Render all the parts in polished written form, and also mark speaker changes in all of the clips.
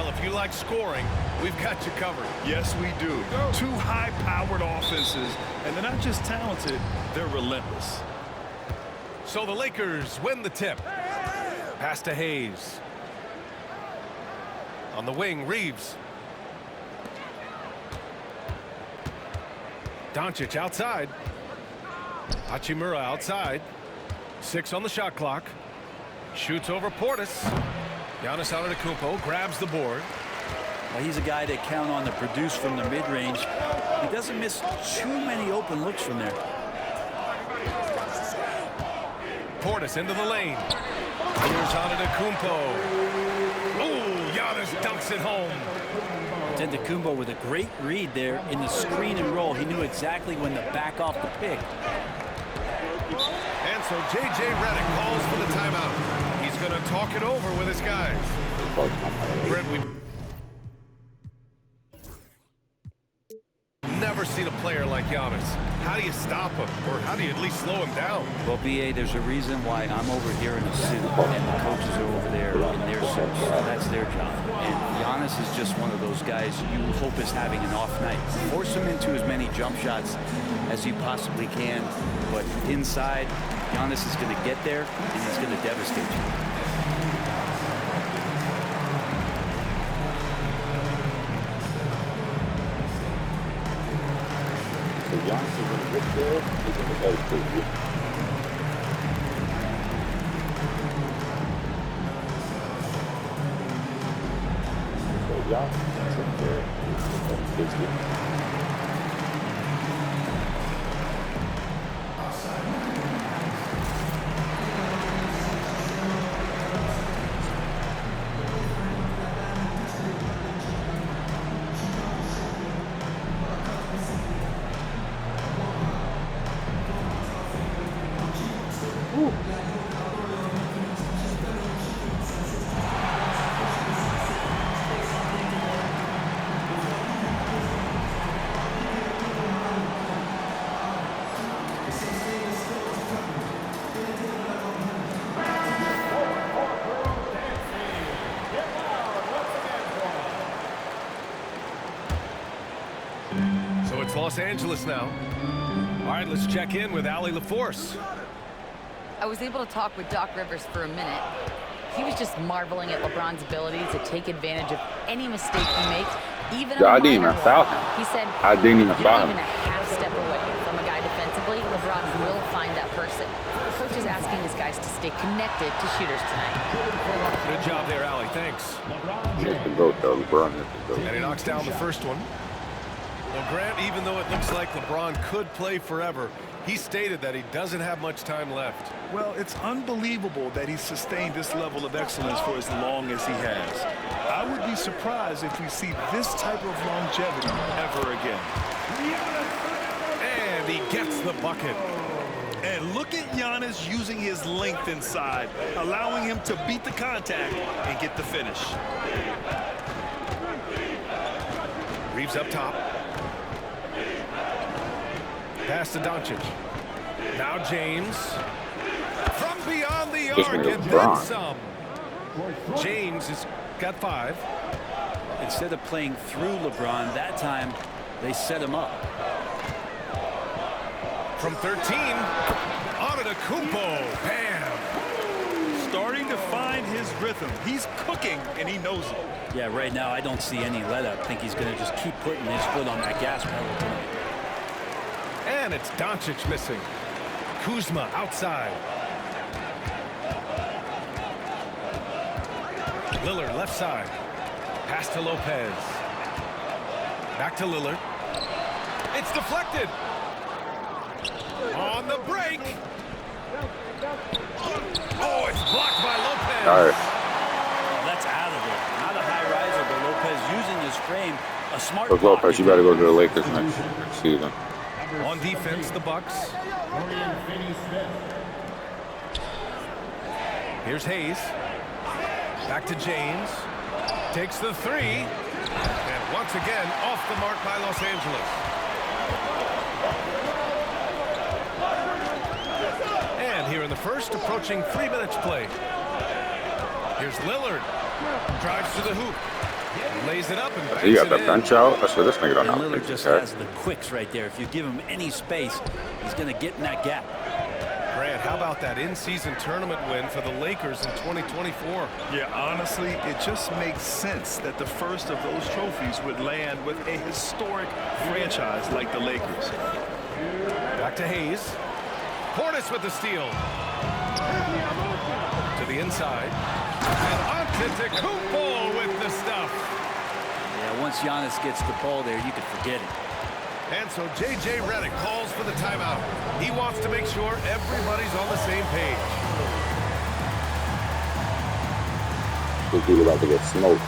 Speaker 1: Well, if you like scoring, we've got you covered.
Speaker 2: Yes, we do. Two high-powered offenses, and they're not just talented, they're relentless.
Speaker 1: So the Lakers win the tip. Pass to Hayes. On the wing, Reeves. Doncic outside. Hachimura outside. 6 on the shot clock. Shoots over Portis. Giannis Antetokounmpo grabs the board.
Speaker 3: Well, he's a guy that count on to produce from the mid-range. He doesn't miss too many open looks from there.
Speaker 1: Portis into the lane. Here's Antetokounmpo. Oh, Giannis dunks it home.
Speaker 3: Antetokounmpo with a great read there in the screen and roll. He knew exactly when to back off the pick.
Speaker 1: And so J.J. Redick calls for the timeout. He's going to talk it over with his guys. Brent, we've never seen a player like Giannis. How do you stop him? Or how do you at least slow him down?
Speaker 3: Well, B.A., there's a reason why I'm over here in a suit and the coaches are over there in their suits. That's their job. And Giannis is just one of those guys you hope is having an off night. Force him into as many jump shots as you possibly can. But inside, Giannis is going to get there and he's going to devastate you.
Speaker 4: Giannis is going to get there, he's going to devastate you. So Giannis is in there, he's going to devastate you.
Speaker 1: It's Los Angeles now. All right, let's check in with Allie LaForce.
Speaker 5: I was able to talk with Doc Rivers for a minute. He was just marveling at LeBron's ability to take advantage of any mistake he makes, even
Speaker 4: I didn't even foul him.
Speaker 5: He said,
Speaker 4: I didn't even foul him.
Speaker 5: Even a half step away from a guy defensively, LeBron will find that person. The coach is asking his guys to stay connected to shooters tonight.
Speaker 1: Good job there, Allie. Thanks.
Speaker 4: He has to go, though. LeBron has to go.
Speaker 1: And he knocks down the first one. Well, Grant, even though it looks like LeBron could play forever, he stated that he doesn't have much time left.
Speaker 2: Well, it's unbelievable that he's sustained this level of excellence for as long as he has. I would be surprised if we see this type of longevity ever again.
Speaker 1: And he gets the bucket.
Speaker 2: And look at Giannis using his length inside, allowing him to beat the contact and get the finish.
Speaker 1: Reeves up top. Pass to Doncic. Now James. From beyond the arc and then some. James has got 5.
Speaker 3: Instead of playing through LeBron, that time they set him up.
Speaker 1: From 13, Antetokounmpo. Bam!
Speaker 2: Starting to find his rhythm. He's cooking, and he knows it.
Speaker 3: Yeah, right now I don't see any let-up. I think he's going to just keep putting his foot on that gas pedal tonight.
Speaker 1: And it's Doncic missing. Kuzma outside. Lillard left side. Pass to Lopez. Back to Lillard. It's deflected. On the break. Oh, it's blocked by Lopez.
Speaker 4: All right.
Speaker 3: Oh, that's out of there. Not a high riser, but Lopez using his frame. A smart
Speaker 4: Coach Lopez, you better go to the Lakers next season.
Speaker 1: On defense, the Bucks. Here's Hayes. Back to James. Takes the 3. And once again, off the mark by Los Angeles. And here in the first, approaching 3 minutes play. Here's Lillard. Drives to the hoop. Lays it up and banks
Speaker 4: He got
Speaker 1: it
Speaker 4: the
Speaker 1: in.
Speaker 4: bench out. I swear this nigga don't
Speaker 3: And
Speaker 4: know.
Speaker 3: Lillard just has the quicks right there. If you give him any space, he's going to get in that gap.
Speaker 1: Grant, how about that in-season tournament win for the Lakers in 2024?
Speaker 2: Yeah, honestly, it just makes sense that the first of those trophies would land with a historic franchise like the Lakers.
Speaker 1: Back to Hayes. Portis with the steal. To the inside. And Antetokounmpo with the stuff.
Speaker 3: Yeah, once Giannis gets the ball there, you can forget it.
Speaker 1: And so J.J. Redick calls for the timeout. He wants to make sure everybody's on the same page.
Speaker 4: This dude about to get smoked.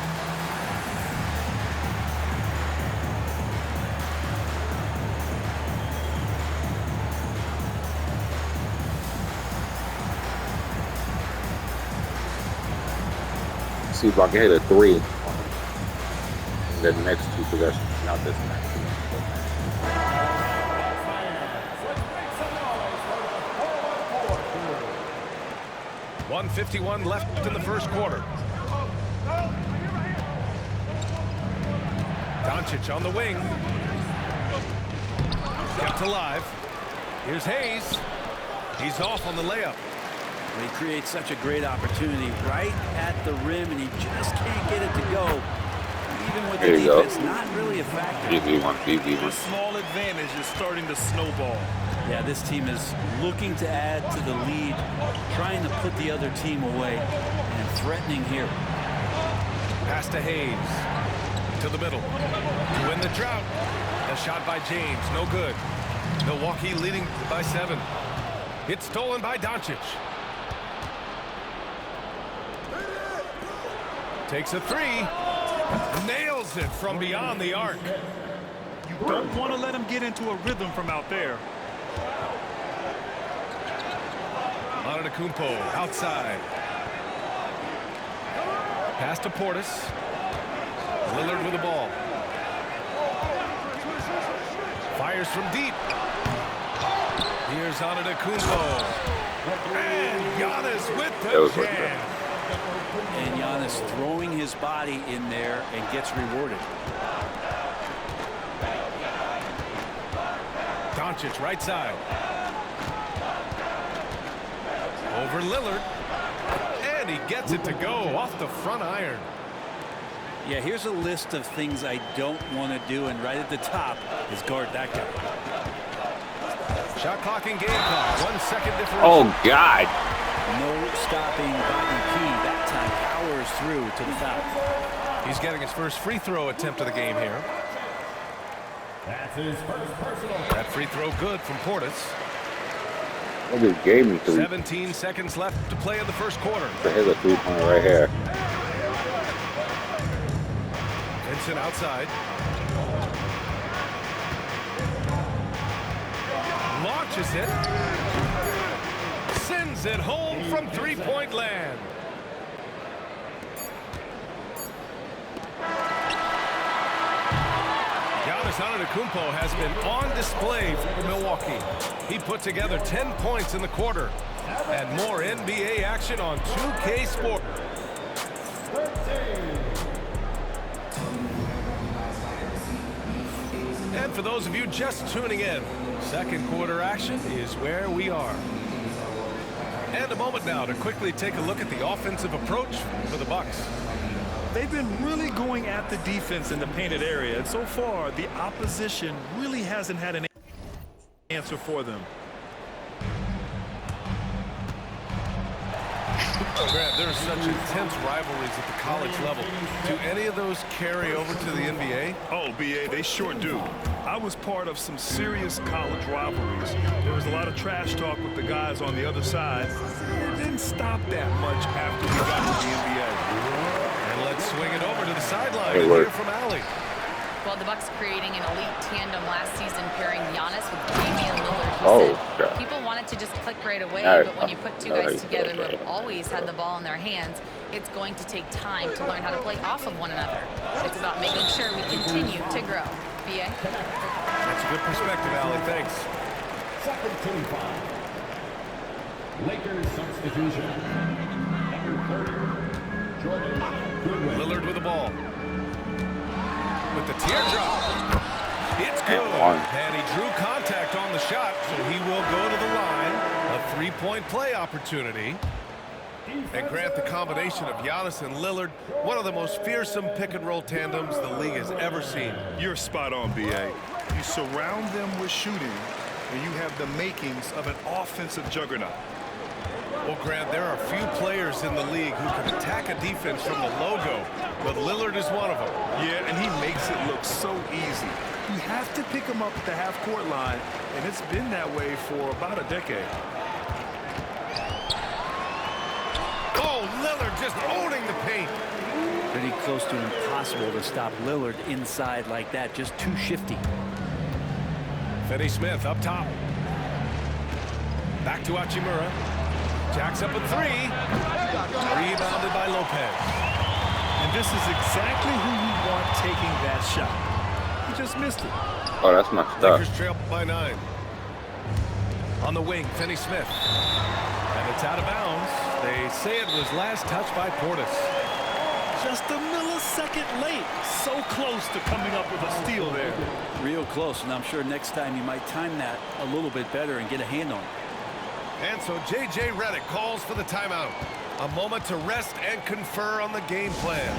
Speaker 4: See if I can hit a 3 in the next 2 possessions, not this next.
Speaker 1: 1:51 left in the first quarter. Doncic on the wing. Kept alive. Here's Hayes. He's off on the layup.
Speaker 3: He creates such a great opportunity right at the rim, and he just can't get it to go. Even with the
Speaker 4: There you go.
Speaker 3: defense, not really a factor.
Speaker 4: BV1,
Speaker 2: The
Speaker 4: BV1.
Speaker 2: small advantage is starting to snowball.
Speaker 3: Yeah, this team is looking to add to the lead, trying to put the other team away, and threatening here.
Speaker 1: Pass to Hayes. To the middle. To win the drought. A shot by James. No good. Milwaukee leading by 7. It's stolen by Doncic. Takes a 3. Nails it from beyond the arc.
Speaker 2: You don't want to let him get into a rhythm from out there.
Speaker 1: Antetokounmpo outside. Pass to Portis. Lillard with the ball. Fires from deep. Here's Antetokounmpo. And Giannis with
Speaker 4: That was
Speaker 1: the
Speaker 4: like
Speaker 1: jam.
Speaker 3: And Giannis throwing his body in there and gets rewarded.
Speaker 1: Doncic right side. Over Lillard. And he gets it to go off the front iron.
Speaker 3: Yeah, here's a list of things I don't want to do, and right at the top is guard that guy.
Speaker 1: Shot clock and game clock. 1 second differential.
Speaker 4: Oh, God.
Speaker 3: No stopping Bobby P. That time powers through to the foul.
Speaker 1: He's getting his first free throw attempt of the game here.
Speaker 6: That's his first personal.
Speaker 1: That free throw good from Portis.
Speaker 4: They just gave me 3.
Speaker 1: 17 seconds left to play in the first quarter.
Speaker 4: Here's a 3-pointer right here.
Speaker 1: Vincent outside. Launches it. Sends it home from three-point land. Giannis Antetokounmpo has been on display for Milwaukee. He put together 10 points in the quarter. And more NBA action on 2K Sport. And for those of you just tuning in, second quarter action is where we are. And a moment now to quickly take a look at the offensive approach for the Bucks.
Speaker 2: They've been really going at the defense in the painted area, and so far the opposition really hasn't had an answer for them.
Speaker 1: Grant, there are such intense rivalries at the college level. Do any of those carry over to the NBA?
Speaker 2: Oh, BA, they sure do. I was part of some serious college rivalries. There was a lot of trash talk with the guys on the other side. It didn't stop that much after we got to the NBA.
Speaker 1: And let's swing it over to the sideline
Speaker 4: Hey,
Speaker 1: and
Speaker 4: look.
Speaker 1: hear from Allie.
Speaker 5: Well, the Bucks creating an elite tandem last season, pairing Giannis with Damian Lillard. He
Speaker 4: Oh,
Speaker 5: said
Speaker 4: God.
Speaker 5: people wanted to just click right away,
Speaker 4: Yeah,
Speaker 5: but when you put two
Speaker 4: I
Speaker 5: guys
Speaker 4: like
Speaker 5: together
Speaker 4: that.
Speaker 5: who have always had the ball in their hands, it's going to take time to learn how to play off of one another. It's about making sure we continue to grow. BA?
Speaker 1: That's a good perspective, Allie. Thanks.
Speaker 6: Second team foul. Lakers substitution. Number 30,
Speaker 1: Lillard with the ball. With the teardrop. It's good. And he drew contact on the shot, so he will go to the line. A three-point play opportunity. And Grant, the combination of Giannis and Lillard, one of the most fearsome pick-and-roll tandems the league has ever seen.
Speaker 2: You're spot on, B.A. You surround them with shooting, and you have the makings of an offensive juggernaut.
Speaker 1: Well, Grant, there are few players in the league who can attack a defense from the logo, but Lillard is one of them.
Speaker 2: Yeah, and he makes it look so easy. You have to pick him up at the half-court line, and it's been that way for about a decade.
Speaker 1: Oh, Lillard just owning the paint.
Speaker 3: Pretty close to impossible to stop Lillard inside like that. Just too shifty.
Speaker 1: Finney Smith up top. Back to Hachimura. Jacks up a three. Rebounded by Lopez.
Speaker 2: And this is exactly who you want taking that shot. He just missed it.
Speaker 4: Oh, that's my stuff.
Speaker 1: Lakers trail by 9. On the wing, Finney Smith. And it's out of bounds. They say it was last touched by Portis.
Speaker 2: Just a millisecond late. So close to coming up with a steal there.
Speaker 3: Real close, and I'm sure next time you might time that a little bit better and get a hand on it.
Speaker 1: And so J.J. Redick calls for the timeout. A moment to rest and confer on the game plan.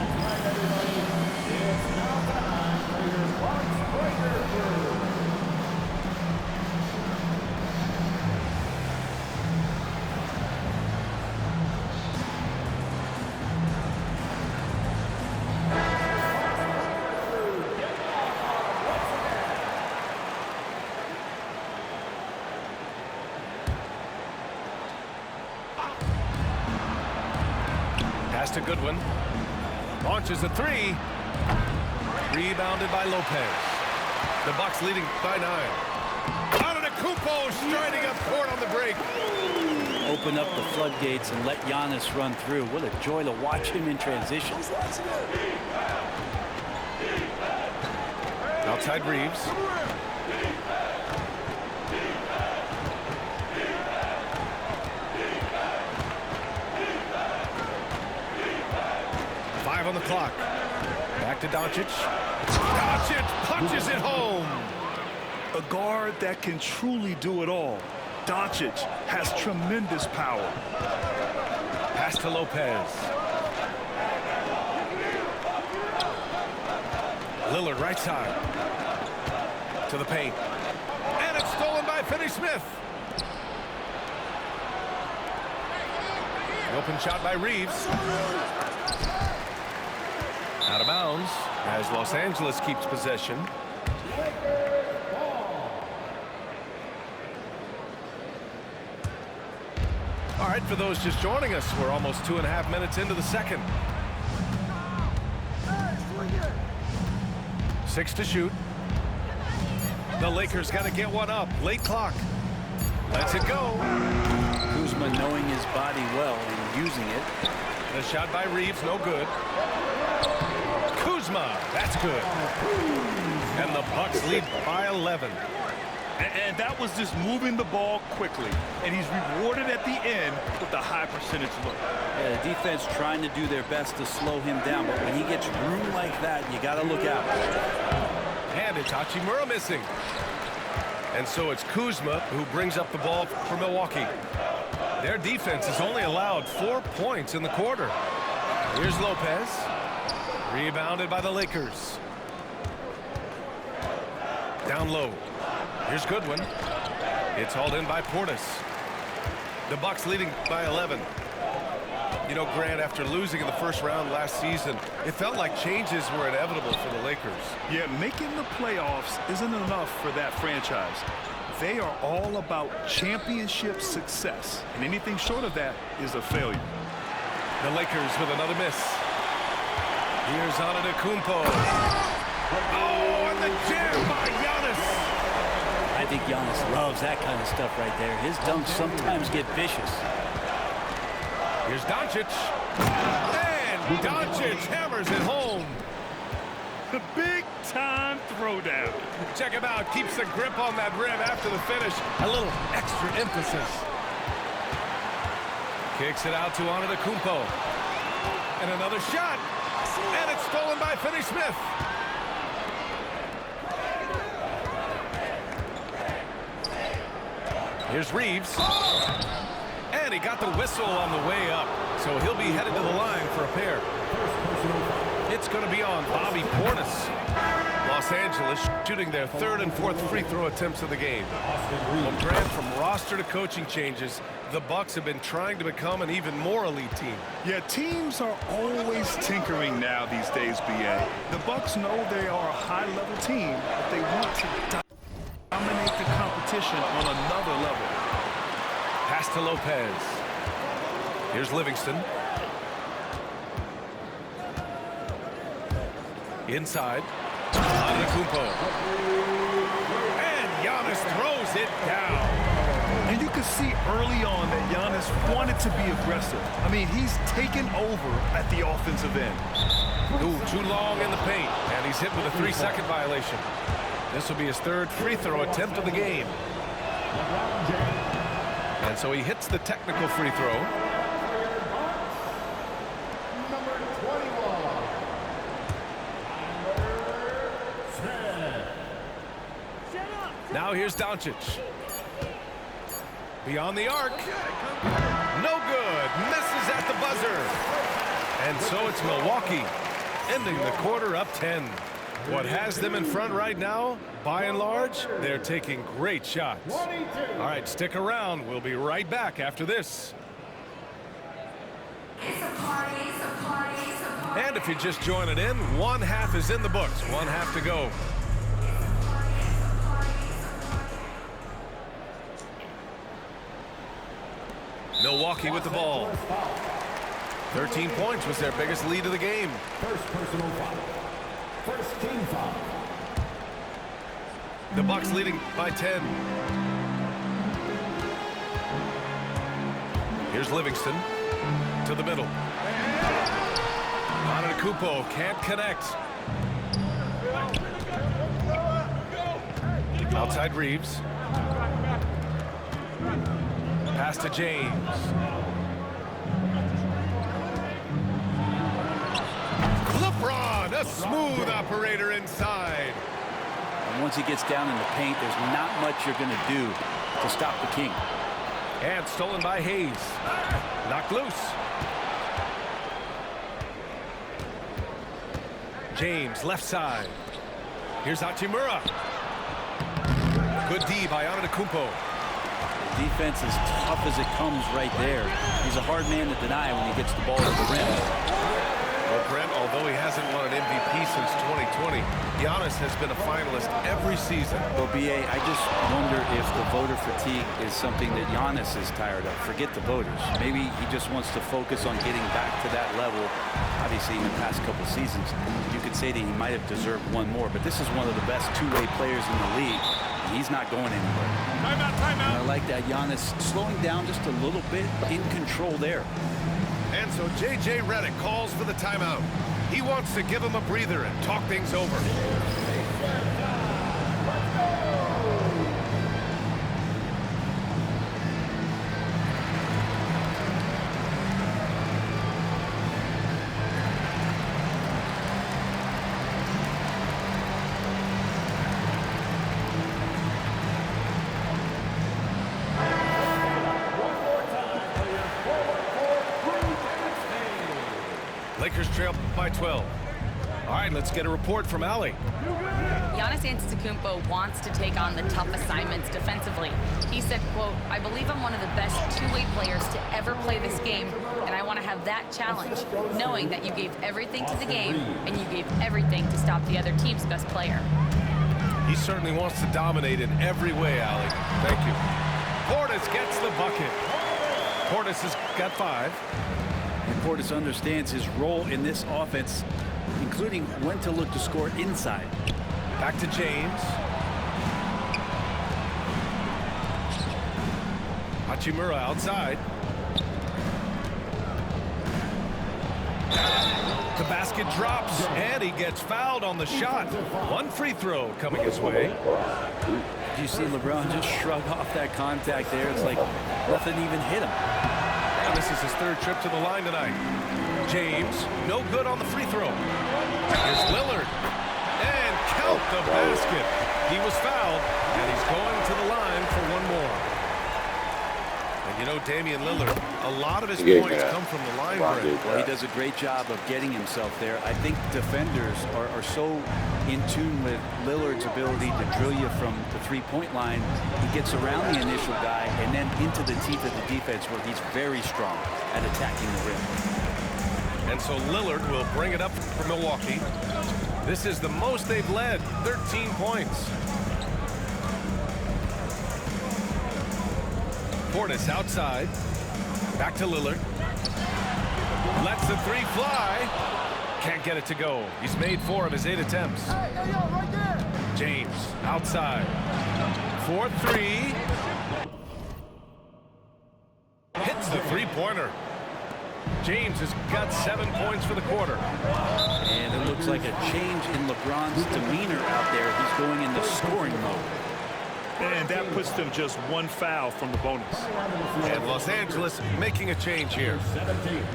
Speaker 1: To Goodwin. Launches a three. Rebounded by Lopez. The Bucks leading by 9. Antetokounmpo striding up court on the break.
Speaker 3: Open up the floodgates and let Giannis run through. What a joy to watch him in transition.
Speaker 1: Outside Reeves. On the clock. Back to Doncic. Doncic punches it home.
Speaker 2: A guard that can truly do it all. Doncic has tremendous power.
Speaker 1: Pass to Lopez. Lillard right side. To the paint. And it's stolen by Finney Smith. An open shot by Reeves. Out of bounds as Los Angeles keeps possession. All right, for those just joining us, we're almost 2.5 minutes into the second. 6 to shoot. The Lakers got to get one up. Late clock. Lets it go.
Speaker 3: Kuzma knowing his body well and using it.
Speaker 1: The shot by Reeves, no good. Kuzma, that's good. And the Bucks lead by 11.
Speaker 2: And that was just moving the ball quickly. And he's rewarded at the end with a high percentage look.
Speaker 3: Yeah, the defense trying to do their best to slow him down, but when he gets room like that, you got to look out.
Speaker 1: And it's Hachimura missing. And so it's Kuzma who brings up the ball for Milwaukee. Their defense has only allowed 4 points in the quarter. Here's Lopez. Rebounded by the Lakers. Down low. Here's Goodwin. It's hauled in by Portis. The Bucks leading by 11. You know, Grant, after losing in the first round last season, it felt like changes were inevitable for the Lakers.
Speaker 2: Yeah, making the playoffs isn't enough for that franchise. They are all about championship success, and anything short of that is a failure.
Speaker 1: The Lakers with another miss. Here's Antetokounmpo. Oh, and the jam by Giannis.
Speaker 3: I think Giannis loves that kind of stuff right there. His dunks sometimes get vicious.
Speaker 1: Here's Doncic. And Doncic hammers it home.
Speaker 2: The big-time throwdown.
Speaker 1: Check him out. Keeps the grip on that rim after the finish. A little extra emphasis. Kicks it out to Antetokounmpo. And another shot. And it's stolen by Finney-Smith. Here's Reeves. And he got the whistle on the way up. So he'll be headed to the line for a pair. It's going to be on Bobby Portis. Los Angeles shooting their third and fourth free throw attempts of the game. Well, Grant, from roster to coaching changes, the Bucks have been trying to become an even more elite team.
Speaker 2: Yeah, teams are always tinkering now these days, BA. The Bucks know they are a high-level team, but they want to dominate the competition on another level.
Speaker 1: Pass to Lopez. Here's Livingston. Inside. Antetokounmpo. And Giannis throws it down.
Speaker 2: And you can see early on that Giannis wanted to be aggressive. I mean, he's taken over at the offensive end.
Speaker 1: Ooh, too long in the paint. And he's hit with a 3-second violation. This will be his third free throw attempt of the game. And so he hits the technical free throw. Now here's Doncic. Beyond the arc. No good. Misses at the buzzer. And so it's Milwaukee ending the quarter up 10. What has them in front right now, by and large, they're taking great shots. All right, stick around. We'll be right back after this. And if you're just joining in, one half is in the books. One half to go. Milwaukee with the ball. 13 points was their biggest lead of the game.
Speaker 6: First personal foul. First team foul.
Speaker 1: The Bucks leading by 10. Here's Livingston to the middle. Antetokounmpo can't connect. Outside Reeves. Pass to James. LeBron, a smooth operator inside.
Speaker 3: And once he gets down in the paint, there's not much you're going to do to stop the King.
Speaker 1: And stolen by Hayes. Knocked loose. James, left side. Here's Hachimura. Good D by Antetokounmpo.
Speaker 3: Defense is tough as it comes right there. He's a hard man to deny when he gets the ball to the rim.
Speaker 1: Well, Brent, although he hasn't won an MVP since 2020, Giannis has been a finalist every season.
Speaker 3: Well, BA, I just wonder if the voter fatigue is something that Giannis is tired of. Forget the voters. Maybe he just wants to focus on getting back to that level. Obviously, in the past couple seasons, you could say that he might have deserved one more, but this is one of the best two-way players in the league. He's not going anywhere.
Speaker 2: Timeout, timeout.
Speaker 3: I like that Giannis slowing down just a little bit, in control there.
Speaker 1: And so J.J. Redick calls for the timeout. He wants to give him a breather and talk things over. Lakers trail by 12. All right, let's get a report from Allie.
Speaker 5: Giannis Antetokounmpo wants to take on the tough assignments defensively. He said, quote, "I believe I'm one of the best two-way players to ever play this game, and I want to have that challenge, knowing that you gave everything to the game and you gave everything to stop the other team's best player."
Speaker 1: He certainly wants to dominate in every way, Allie. Thank you. Portis gets the bucket. Portis has got 5.
Speaker 3: And Portis understands his role in this offense, including when to look to score inside.
Speaker 1: Back to James. Hachimura outside. The basket drops, and he gets fouled on the shot. One free throw coming his way.
Speaker 3: Did you see LeBron just shrug off that contact there? It's like nothing even hit him.
Speaker 1: And this is his third trip to the line tonight. James, no good on the free throw. Here's Lillard. And count the basket. He was fouled, and he's going to the line for one more. And you know, Damian Lillard, a lot of his points come from the line break.
Speaker 3: Well, he does a great job of getting himself there. I think defenders are so in tune with Lillard's ability to drill you from the three-point line. He gets around the initial guy and then into the teeth of the defense where he's very strong at attacking the rim.
Speaker 1: And so Lillard will bring it up for Milwaukee. This is the most they've led, 13 points. Portis outside. Back to Lillard. Lets the three fly. Can't get it to go. He's made 4 of his 8 attempts. James outside. 4-3. Hits the three-pointer. James has got 7 points for the quarter.
Speaker 3: And it looks like a change in LeBron's demeanor out there. He's going into scoring mode.
Speaker 2: And that puts them just 1 foul from the bonus.
Speaker 1: And Los Angeles making a change here.
Speaker 6: 17.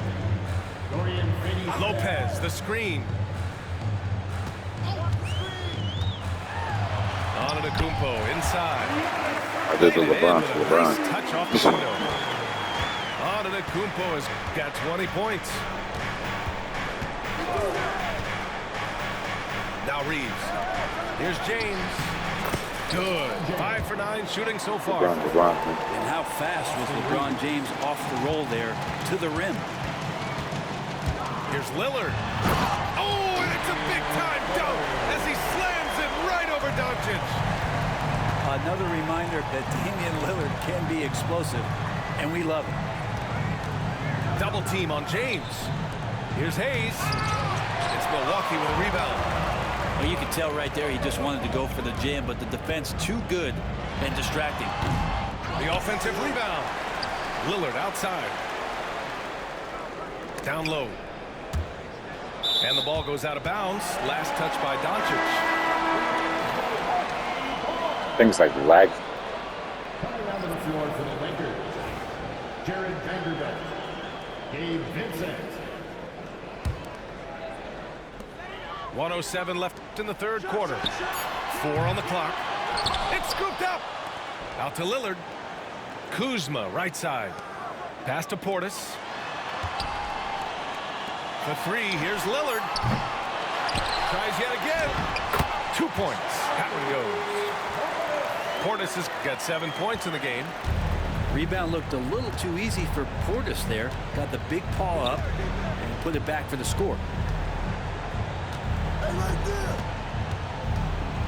Speaker 6: Dorian Finney-Smith.
Speaker 1: Lopez, the screen. Antetokounmpo inside.
Speaker 4: I did the
Speaker 1: And in
Speaker 4: LeBron
Speaker 1: with
Speaker 4: for
Speaker 1: a
Speaker 4: LeBron.
Speaker 1: nice touch off the window. Antetokounmpo has got 20 points. Now Reeves. Here's James. Good. 5 for 9 shooting so far.
Speaker 4: LeBron.
Speaker 3: And how fast was LeBron James off the roll there to the rim?
Speaker 1: Here's Lillard. Oh, and it's a big-time dunk as he slams it right over Doncic.
Speaker 3: Another reminder that Damian Lillard can be explosive, and we love it.
Speaker 1: Double team on James. Here's Hayes. It's Milwaukee with a rebound.
Speaker 3: Well, you can tell right there he just wanted to go for the jam, but the defense too good and distracting.
Speaker 1: The offensive rebound. Lillard outside. Down low. And the ball goes out of bounds. Last touch by Doncic.
Speaker 4: Things like lag.
Speaker 6: Coming onto the floor for the Lakers. Jared Vanderbilt. Gabe Vincent.
Speaker 1: 1:07 left in the third quarter. 4 on the clock. It's scooped up. Out to Lillard. Kuzma right side. Pass to Portis. For 3, here's Lillard. Tries yet again. 2 points. That one goes. Portis has got 7 points in the game.
Speaker 3: Rebound looked a little too easy for Portis there. Got the big paw up and put it back for the score.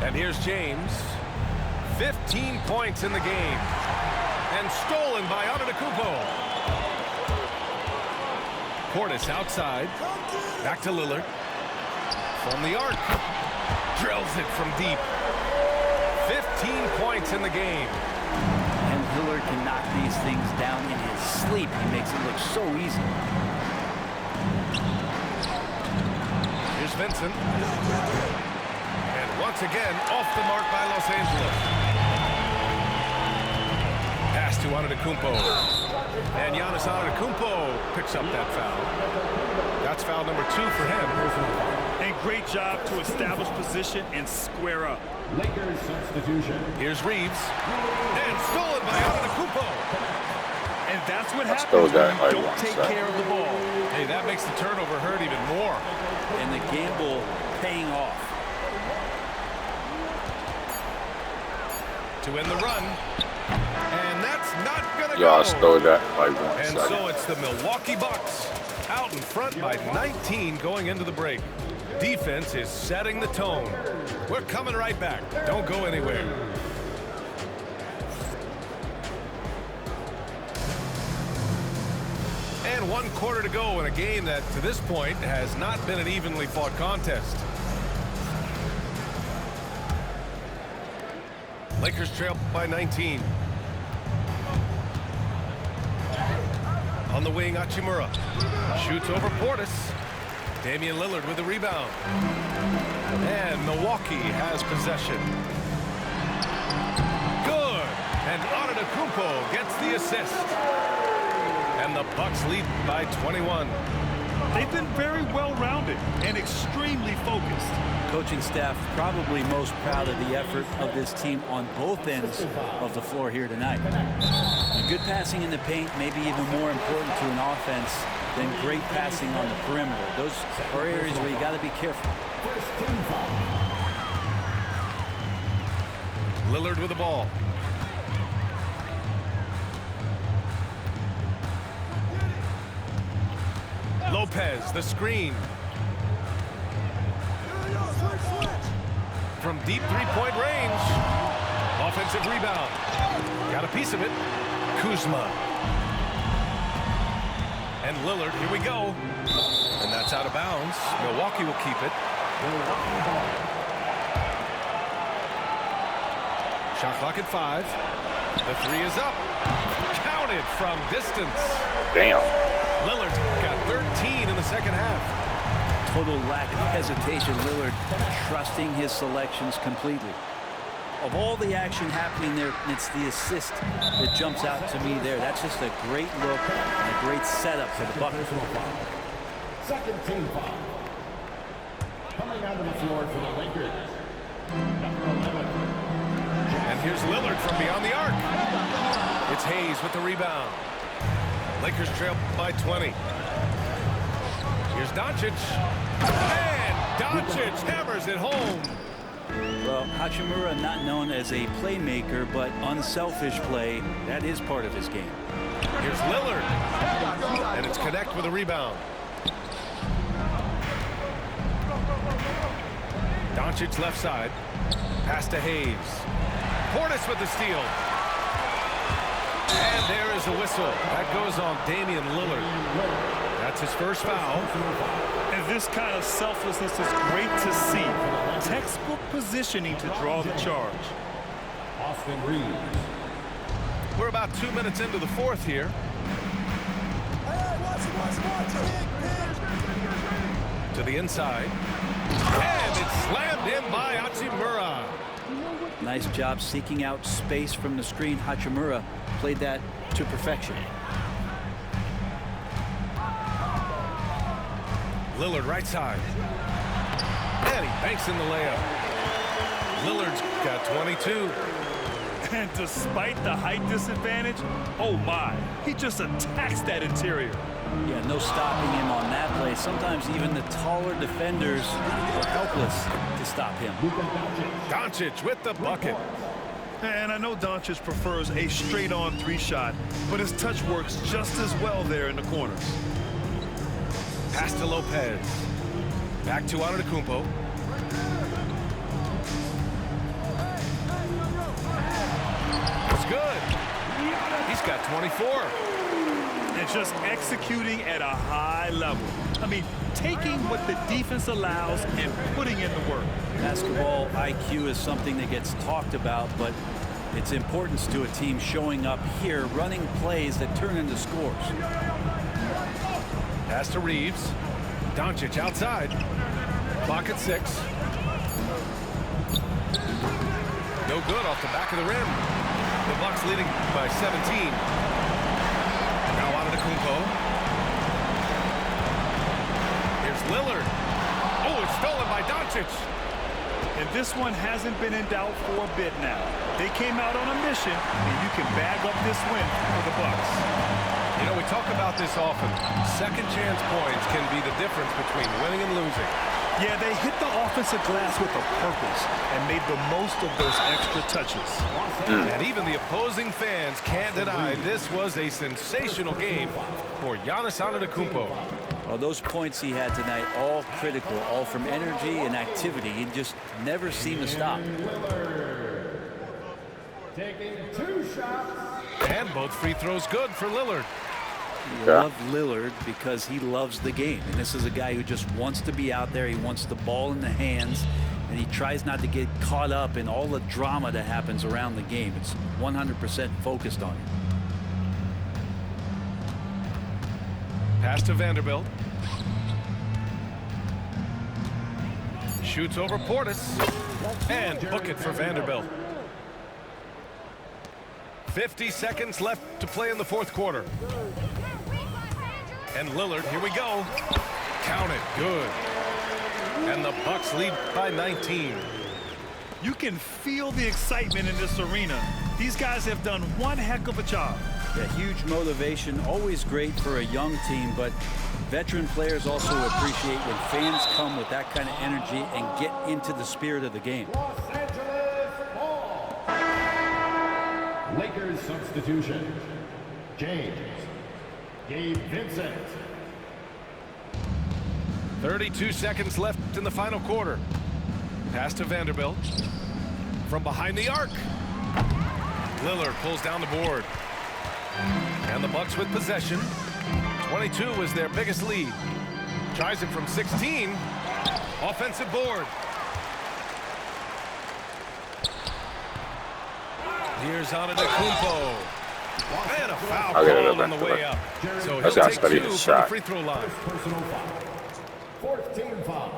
Speaker 1: And here's James. 15 points in the game. And stolen by Antetokounmpo. Portis outside. Back to Lillard. From the arc. Drills it from deep. 15 points in the game.
Speaker 3: And Lillard can knock these things down in his sleep. He makes it look so easy.
Speaker 1: Here's Vincent. And once again, off the mark by Los Angeles. Pass to Antetokounmpo. And Giannis Antetokounmpo picks up that foul. That's foul number 2 for him.
Speaker 2: And great job to establish position and square up.
Speaker 6: Lakers substitution.
Speaker 1: Here's Reeves. And stolen by Antetokounmpo.
Speaker 2: And that's what
Speaker 4: That's
Speaker 2: happens
Speaker 4: those
Speaker 2: when
Speaker 4: guys
Speaker 2: you
Speaker 4: like
Speaker 2: don't
Speaker 4: one
Speaker 2: take
Speaker 4: side.
Speaker 2: care of the ball.
Speaker 1: Hey, that makes the turnover hurt even more.
Speaker 3: And the gamble paying off.
Speaker 1: To end the run. And that's not going to
Speaker 4: Yeah, I
Speaker 1: go.
Speaker 4: stole that by 1
Speaker 1: And
Speaker 4: second.
Speaker 1: so it's the Milwaukee Bucks out in front by 19 going into the break. Defense is setting the tone. We're coming right back. Don't go anywhere. And 1 quarter to go in a game that to this point has not been an evenly fought contest. Lakers trail by 19. On the wing, Hachimura. Shoots over Portis. Damian Lillard with the rebound. And Milwaukee has possession. Good. And Antetokounmpo gets the assist. And the Bucks lead by 21.
Speaker 2: They've been very well-rounded and extremely focused.
Speaker 3: Coaching staff probably most proud of the effort of this team on both ends of the floor here tonight. And good passing in the paint may be even more important to an offense than great passing on the perimeter. Those are areas where you got to be careful.
Speaker 1: Lillard with the ball. Lopez, the screen. From deep three-point range. Offensive rebound. Got a piece of it. Kuzma. And Lillard, here we go. And that's out of bounds. Milwaukee will keep it. Shot clock at 5. The 3 is up. Counted from distance.
Speaker 4: Damn.
Speaker 1: Lillard's got 13 in the second half.
Speaker 3: Total lack of hesitation. Lillard trusting his selections completely. Of all the action happening there, it's the assist that jumps out to me there. That's just a great look and a great setup for the Bucks.
Speaker 6: Second team foul. Coming out of the floor for the Lakers. Number 11.
Speaker 1: And here's Lillard from beyond the arc. It's Hayes with the rebound. Lakers trail by 20. Here's Doncic. And Doncic hammers it home.
Speaker 3: Well, Hachimura not known as a playmaker, but unselfish play. That is part of his game.
Speaker 1: Here's Lillard. And it's Connect with a rebound. Doncic left side. Pass to Hayes. Portis with the steal. And there is a whistle. That goes on Damian Lillard. That's his first foul.
Speaker 2: And this kind of selflessness is great to see. Textbook positioning to draw the charge.
Speaker 6: Austin Reeves.
Speaker 1: We're about 2 minutes into the fourth here. To the inside. And it's slammed in by Hachimura.
Speaker 3: Nice job seeking out space from the screen. Hachimura played that to perfection.
Speaker 1: Lillard right side. And he banks in the layup. Lillard's got 22.
Speaker 2: And despite the height disadvantage, oh my, he just attacks that interior.
Speaker 3: Yeah, no stopping him on that play. Sometimes even the taller defenders are helpless to stop him.
Speaker 1: Doncic with the bucket.
Speaker 2: And I know Doncic prefers a straight-on 3 shot, but his touch works just as well there in the corners.
Speaker 1: Pass to Lopez. Back to Antetokounmpo. It's good. He's got 24.
Speaker 2: And just executing at a high level. I mean, taking what the defense allows and putting in the work.
Speaker 3: Basketball IQ is something that gets talked about, but its importance to a team showing up here, running plays that turn into scores.
Speaker 1: Pass to Reeves. Doncic outside. Clock at 6. No good off the back of the rim. The Bucks leading by 17. Now Antetokounmpo. Here's Lillard. Oh, it's stolen by Doncic.
Speaker 2: And this one hasn't been in doubt for a bit now. They came out on a mission, and you can bag up this win for the Bucks.
Speaker 1: You know, we talk about this often. Second chance points can be the difference between winning and losing.
Speaker 2: Yeah, they hit the offensive glass with a purpose and made the most of those extra touches.
Speaker 1: And even the opposing fans can't deny this was a sensational game for Giannis Antetokounmpo.
Speaker 3: Well, those points he had tonight, all critical, all from energy and activity. He just never seemed to stop.
Speaker 6: Taking 2 shots.
Speaker 1: And both free throws good for Lillard.
Speaker 3: You love Lillard because he loves the game. And this is a guy who just wants to be out there. He wants the ball in the hands. And he tries not to get caught up in all the drama that happens around the game. It's 100% focused on him.
Speaker 1: Pass to Vanderbilt. Shoots over Portis. And book it for Vanderbilt. 50 seconds left to play in the fourth quarter. And Lillard, here we go. Count it. Good. And the Bucks lead by 19.
Speaker 2: You can feel the excitement in this arena. These guys have done one heck of a job.
Speaker 3: Yeah, huge motivation, always great for a young team, but veteran players also appreciate when fans come with that kind of energy and get into the spirit of the game.
Speaker 6: Los Angeles ball. Lakers substitution. James. Gabe Vincent.
Speaker 1: 32 seconds left in the final quarter. Pass to Vanderbilt. From behind the arc. Lillard pulls down the board. And the Bucks with possession. 22 is their biggest lead. Tries it from 16. Offensive board. Here's Antetokounmpo. And a foul called on the way up. So he'll take 2 from the free throw line.
Speaker 6: Personal foul. 4th team foul.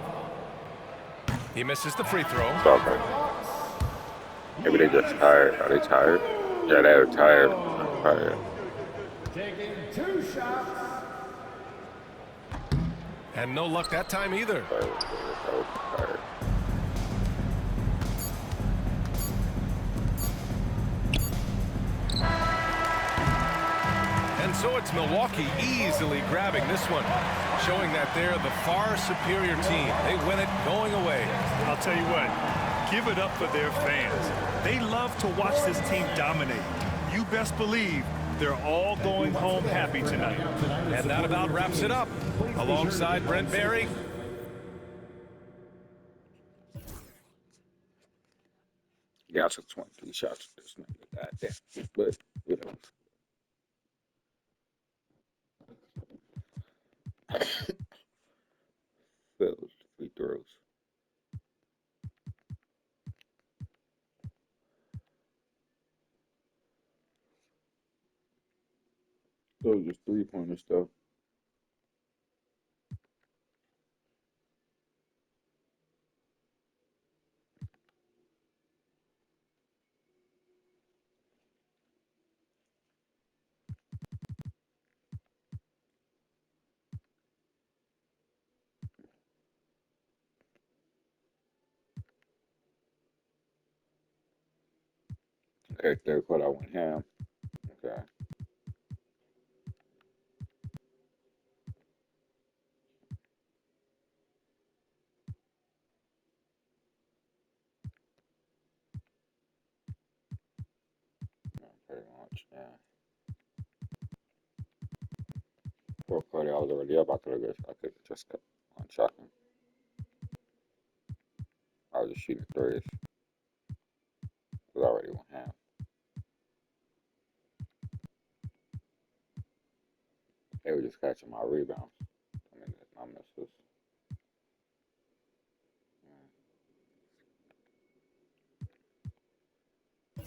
Speaker 1: He misses the free throw.
Speaker 4: It's okay. Maybe they just tired. Are they tired? Yeah, they're tired. Tired.
Speaker 6: Taking 2 shots.
Speaker 1: And no luck that time either.
Speaker 4: Tired.
Speaker 1: And so it's Milwaukee easily grabbing this one, showing that they're the far superior team. They win it going away.
Speaker 2: I'll tell you what, give it up for their fans. They love to watch this team dominate. You best believe they're all going home happy tonight.
Speaker 1: And that about wraps it up. Alongside Brent Barry.
Speaker 4: Yeah, I took 23 shots with this night. Goddamn. But, you know. Those free throws. Those just 3-pointer stuff. Okay, third quarter I went ham. Okay. Yeah, pretty much, yeah. Fourth quarter I was already up. I could have just kept on shotting. I was just shooting threes. It was already went ham. They were just catching my rebounds. I mean, my misses. Yeah.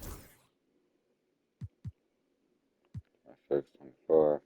Speaker 4: 26, 24.